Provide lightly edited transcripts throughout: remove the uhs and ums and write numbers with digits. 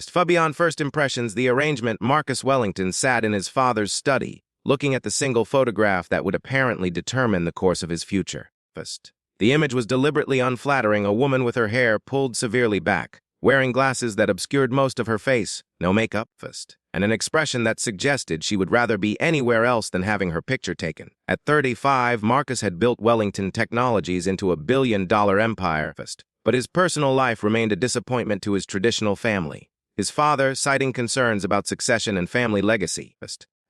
Far beyond first impressions, the arrangement, Marcus Wellington sat in his father's study, looking at the single photograph that would apparently determine the course of his future. The image was deliberately unflattering, a woman with her hair pulled severely back, wearing glasses that obscured most of her face, no makeup, and an expression that suggested she would rather be anywhere else than having her picture taken. At 35, Marcus had built Wellington Technologies into a billion-dollar empire, but his personal life remained a disappointment to his traditional family. His father, citing concerns about succession and family legacy,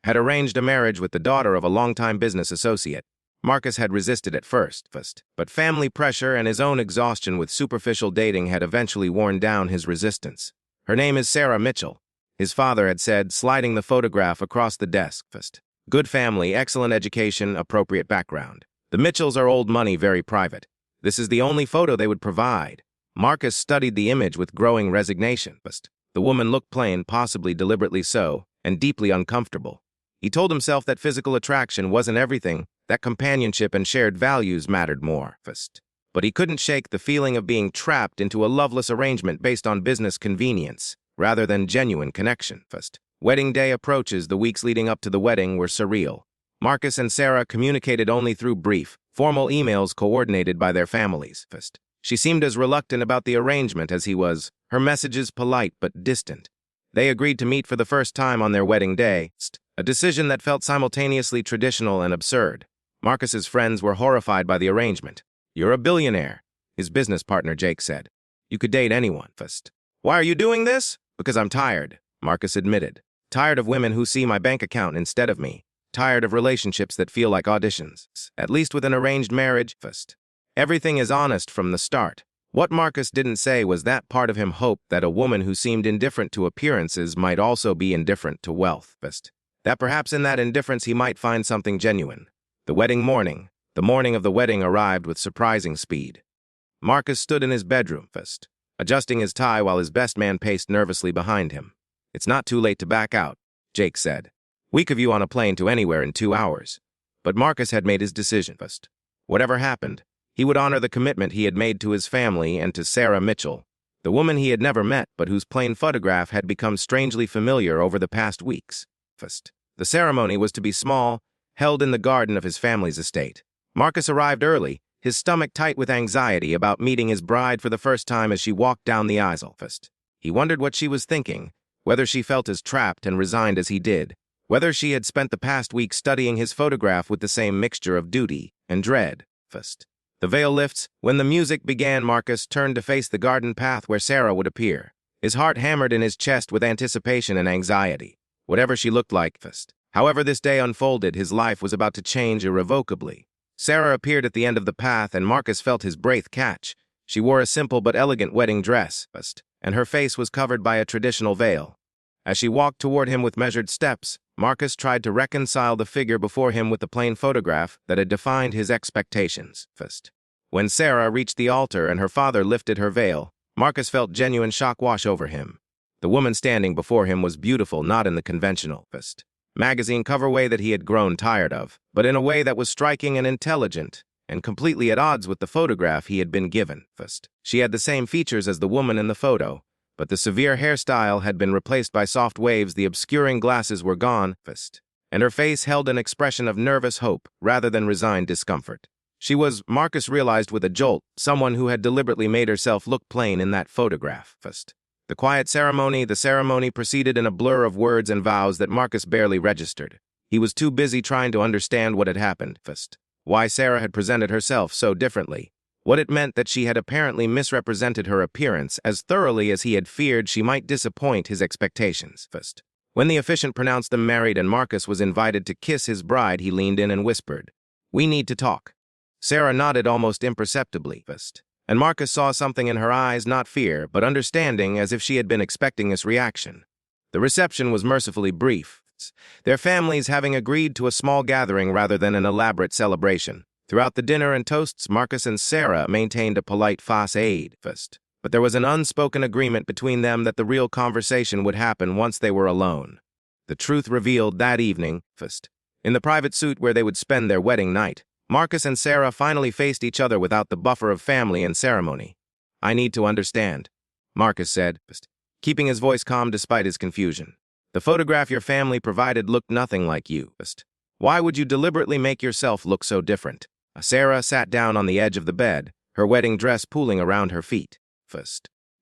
had arranged a marriage with the daughter of a longtime business associate. Marcus had resisted at first, but family pressure and his own exhaustion with superficial dating had eventually worn down his resistance. Her name is Sarah Mitchell, his father had said, sliding the photograph across the desk. Good family, excellent education, appropriate background. The Mitchells are old money, very private. This is the only photo they would provide. Marcus studied the image with growing resignation. The woman looked plain, possibly deliberately so, and deeply uncomfortable. He told himself that physical attraction wasn't everything, that companionship and shared values mattered more. But he couldn't shake the feeling of being trapped into a loveless arrangement based on business convenience, rather than genuine connection. Wedding day approaches. The weeks leading up to the wedding were surreal. Marcus and Sarah communicated only through brief, formal emails coordinated by their families. She seemed as reluctant about the arrangement as he was, her messages polite but distant. They agreed to meet for the first time on their wedding day, a decision that felt simultaneously traditional and absurd. Marcus's friends were horrified by the arrangement. "You're a billionaire," his business partner Jake said. "You could date anyone." "Why are you doing this?" "Because I'm tired," Marcus admitted. "Tired of women who see my bank account instead of me. Tired of relationships that feel like auditions. At least with an arranged marriage, everything is honest from the start." What Marcus didn't say was that part of him hoped that a woman who seemed indifferent to appearances might also be indifferent to wealth. That perhaps in that indifference he might find something genuine. The wedding morning. The morning of the wedding arrived with surprising speed. Marcus stood in his bedroom, adjusting his tie while his best man paced nervously behind him. "It's not too late to back out," Jake said. "We could view on a plane to anywhere in 2 hours." But Marcus had made his decision. Whatever happened, he would honor the commitment he had made to his family and to Sarah Mitchell, the woman he had never met but whose plain photograph had become strangely familiar over the past weeks. The ceremony was to be small, held in the garden of his family's estate. Marcus arrived early, his stomach tight with anxiety about meeting his bride for the first time as she walked down the aisle. He wondered what she was thinking, whether she felt as trapped and resigned as he did, whether she had spent the past week studying his photograph with the same mixture of duty and dread. The veil lifts. When the music began, Marcus turned to face the garden path where Sarah would appear. His heart hammered in his chest with anticipation and anxiety. Whatever she looked like. However this day unfolded, his life was about to change irrevocably. Sarah appeared at the end of the path, and Marcus felt his breath catch. She wore a simple but elegant wedding dress, and her face was covered by a traditional veil. As she walked toward him with measured steps, Marcus tried to reconcile the figure before him with the plain photograph that had defined his expectations. When Sarah reached the altar and her father lifted her veil, Marcus felt genuine shock wash over him. The woman standing before him was beautiful, not in the conventional magazine cover way that he had grown tired of, but in a way that was striking and intelligent, and completely at odds with the photograph he had been given. She had the same features as the woman in the photo, but the severe hairstyle had been replaced by soft waves, the obscuring glasses were gone, and her face held an expression of nervous hope rather than resigned discomfort. She was, Marcus realized with a jolt, someone who had deliberately made herself look plain in that photograph. The ceremony proceeded in a blur of words and vows that Marcus barely registered. He was too busy trying to understand what had happened. Why Sarah had presented herself so differently. What it meant that she had apparently misrepresented her appearance as thoroughly as he had feared she might disappoint his expectations. When the officiant pronounced them married and Marcus was invited to kiss his bride, he leaned in and whispered, "We need to talk." Sarah nodded almost imperceptibly, and Marcus saw something in her eyes, not fear, but understanding, as if she had been expecting this reaction. The reception was mercifully brief, their families having agreed to a small gathering rather than an elaborate celebration. Throughout the dinner and toasts, Marcus and Sarah maintained a polite facade, but there was an unspoken agreement between them that the real conversation would happen once they were alone. The truth revealed that evening, in the private suite where they would spend their wedding night. Marcus and Sarah finally faced each other without the buffer of family and ceremony. "I need to understand," Marcus said. keeping his voice calm despite his confusion. The photograph your family provided looked nothing like you. Why would you deliberately make yourself look so different? Sarah sat down on the edge of the bed, her wedding dress pooling around her feet.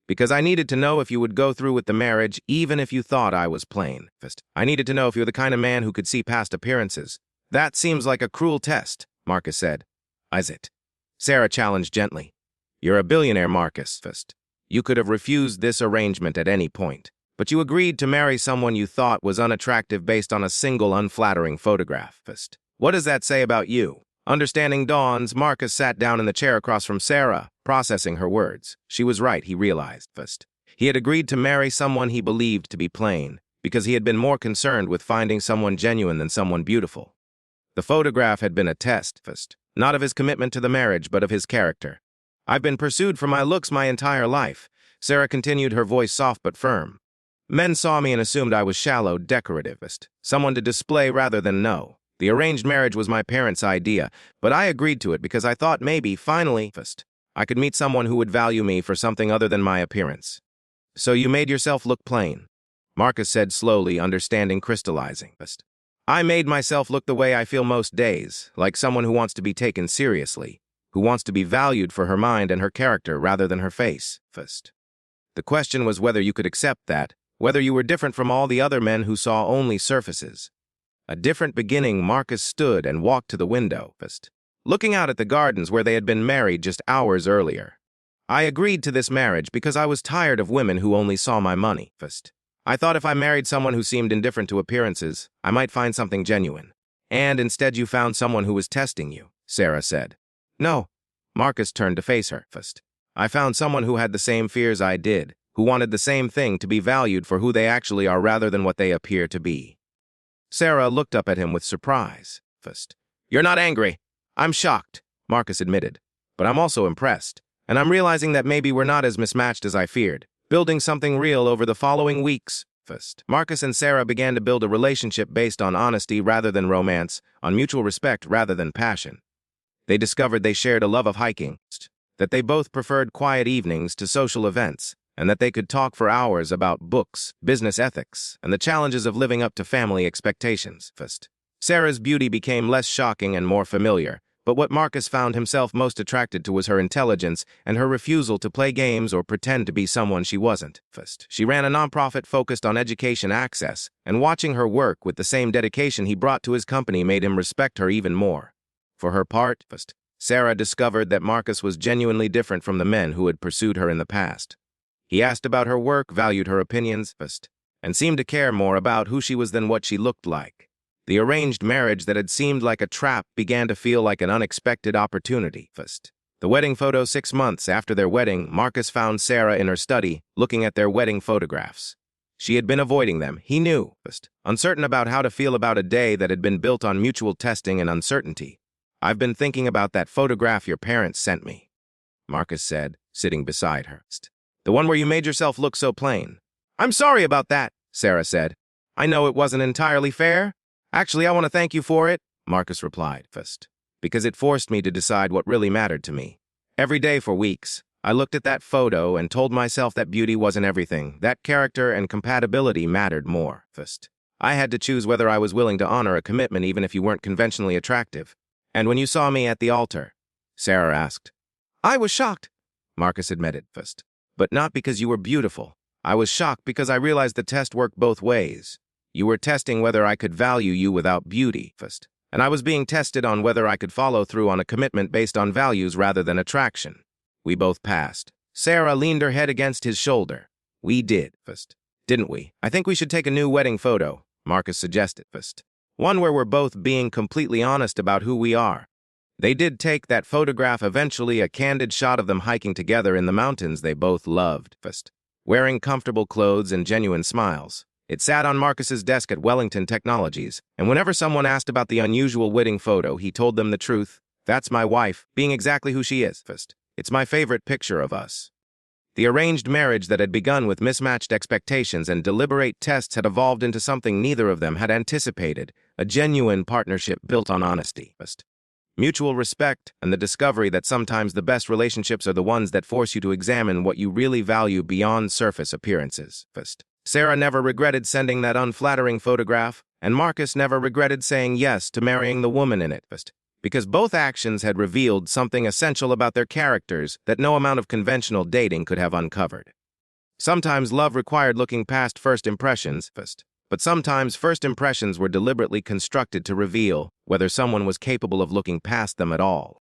Because I needed to know if you would go through with the marriage, even if you thought I was plain. I needed to know if you were the kind of man who could see past appearances. That seems like a cruel test, Marcus said. Is it? Sarah challenged gently. You're a billionaire, Marcus. You could have refused this arrangement at any point, but you agreed to marry someone you thought was unattractive based on a single unflattering photograph. What does that say about you? Understanding dawns, Marcus sat down in the chair across from Sarah, processing her words. She was right, he realized. He had agreed to marry someone he believed to be plain, because he had been more concerned with finding someone genuine than someone beautiful. The photograph had been a test, not of his commitment to the marriage, but of his character. I've been pursued for my looks my entire life, Sarah continued, her voice soft but firm. Men saw me and assumed I was shallow, decorative, someone to display rather than know. The arranged marriage was my parents' idea, but I agreed to it because I thought maybe, finally, I could meet someone who would value me for something other than my appearance. So you made yourself look plain, Marcus said slowly, understanding crystallizing. I made myself look the way I feel most days, like someone who wants to be taken seriously, who wants to be valued for her mind and her character rather than her face. The question was whether you could accept that, whether you were different from all the other men who saw only surfaces. A different beginning, Marcus stood and walked to the window, looking out at the gardens where they had been married just hours earlier. I agreed to this marriage because I was tired of women who only saw my money. I thought if I married someone who seemed indifferent to appearances, I might find something genuine. And instead you found someone who was testing you, Sarah said. No. Marcus turned to face her. I found someone who had the same fears I did, who wanted the same thing, to be valued for who they actually are rather than what they appear to be. Sarah looked up at him with surprise. You're not angry. I'm shocked, Marcus admitted. But I'm also impressed. And I'm realizing that maybe we're not as mismatched as I feared. Building something real over the following weeks. Marcus and Sarah began to build a relationship based on honesty rather than romance, on mutual respect rather than passion. They discovered they shared a love of hiking, that they both preferred quiet evenings to social events, and that they could talk for hours about books, business ethics, and the challenges of living up to family expectations. Sarah's beauty became less shocking and more familiar, but what Marcus found himself most attracted to was her intelligence and her refusal to play games or pretend to be someone she wasn't. She ran a nonprofit focused on education access, and watching her work with the same dedication he brought to his company made him respect her even more. For her part, Sarah discovered that Marcus was genuinely different from the men who had pursued her in the past. He asked about her work, valued her opinions, and seemed to care more about who she was than what she looked like. The arranged marriage that had seemed like a trap began to feel like an unexpected opportunity. The wedding photo 6 months after their wedding, Marcus found Sarah in her study, looking at their wedding photographs. She had been avoiding them, he knew, uncertain about how to feel about a day that had been built on mutual testing and uncertainty. I've been thinking about that photograph your parents sent me, Marcus said, sitting beside her. The one where you made yourself look so plain. I'm sorry about that, Sarah said. I know it wasn't entirely fair. Actually, I want to thank you for it, Marcus replied, because it forced me to decide what really mattered to me. Every day for weeks, I looked at that photo and told myself that beauty wasn't everything, that character and compatibility mattered more. I had to choose whether I was willing to honor a commitment even if you weren't conventionally attractive. And when you saw me at the altar, Sarah asked. I was shocked, Marcus admitted, but not because you were beautiful. I was shocked because I realized the test worked both ways. You were testing whether I could value you without beauty, and I was being tested on whether I could follow through on a commitment based on values rather than attraction. We both passed. Sarah leaned her head against his shoulder. We did, didn't we? I think we should take a new wedding photo, Marcus suggested, one where we're both being completely honest about who we are. They did take that photograph eventually, a candid shot of them hiking together in the mountains they both loved, wearing comfortable clothes and genuine smiles. It sat on Marcus's desk at Wellington Technologies, and whenever someone asked about the unusual wedding photo, he told them the truth. That's my wife, being exactly who she is. It's my favorite picture of us. The arranged marriage that had begun with mismatched expectations and deliberate tests had evolved into something neither of them had anticipated, a genuine partnership built on honesty. mutual respect, and the discovery that sometimes the best relationships are the ones that force you to examine what you really value beyond surface appearances. Sarah never regretted sending that unflattering photograph, and Marcus never regretted saying yes to marrying the woman in it, because both actions had revealed something essential about their characters that no amount of conventional dating could have uncovered. Sometimes love required looking past first impressions, but sometimes first impressions were deliberately constructed to reveal whether someone was capable of looking past them at all.